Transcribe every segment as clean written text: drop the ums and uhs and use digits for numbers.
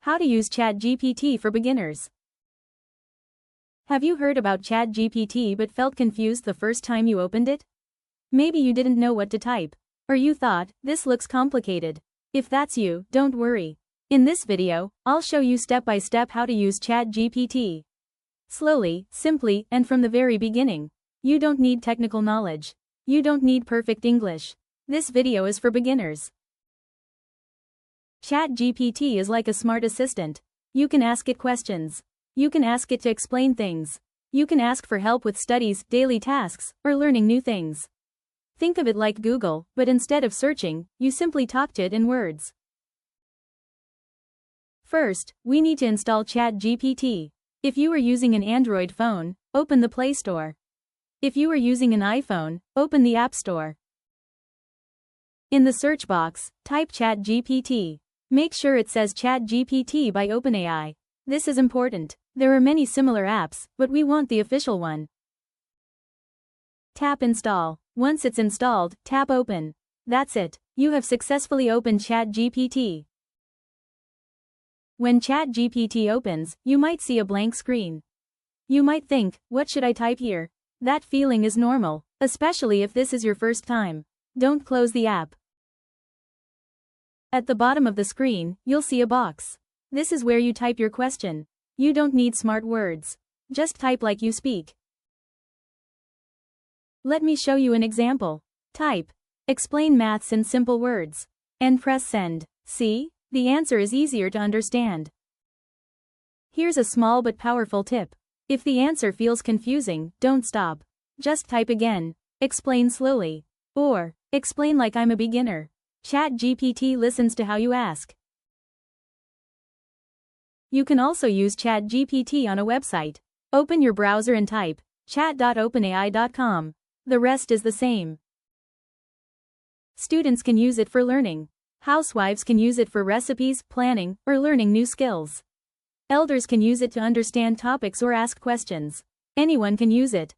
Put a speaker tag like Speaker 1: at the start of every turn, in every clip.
Speaker 1: How to use ChatGPT for beginners. Have you heard about ChatGPT but felt confused the first time you opened it? Maybe you didn't know what to type, or you thought, this looks complicated. If that's you, don't worry. In this video, I'll show you step by step how to use ChatGPT. Slowly, simply, and from the very beginning. You don't need technical knowledge. You don't need perfect English. This video is for beginners. ChatGPT is like a smart assistant. You can ask it questions. You can ask it to explain things. You can ask for help with studies, daily tasks, or learning new things. Think of it like Google, but instead of searching, you simply talk to it in words. First, we need to install ChatGPT. If you are using an Android phone, open the Play Store. If you are using an iPhone, open the App Store. In the search box, type ChatGPT. Make sure it says ChatGPT by OpenAI. This is important. There are many similar apps, but we want the official one. Tap Install. Once it's installed, tap Open. That's it. You have successfully opened ChatGPT. When ChatGPT opens, you might see a blank screen. You might think, what should I type here? That feeling is normal, especially if this is your first time. Don't close the app. At the bottom of the screen, you'll see a box. This is where you type your question. You don't need smart words. Just type like you speak. Let me show you an example. Type, explain maths in simple words, and press send. See? The answer is easier to understand. Here's a small but powerful tip. If the answer feels confusing, don't stop. Just type again. Explain slowly. Or, explain like I'm a beginner. ChatGPT listens to how you ask. You can also use ChatGPT on a website. Open your browser and type chat.openai.com. The rest is the same. Students can use it for learning. Housewives can use it for recipes, planning, or learning new skills. Elders can use it to understand topics or ask questions. Anyone can use it.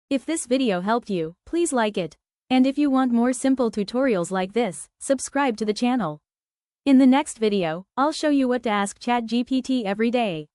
Speaker 1: If this video helped you, please like it. And if you want more simple tutorials like this, subscribe to the channel. In the next video, I'll show you what to ask ChatGPT every day.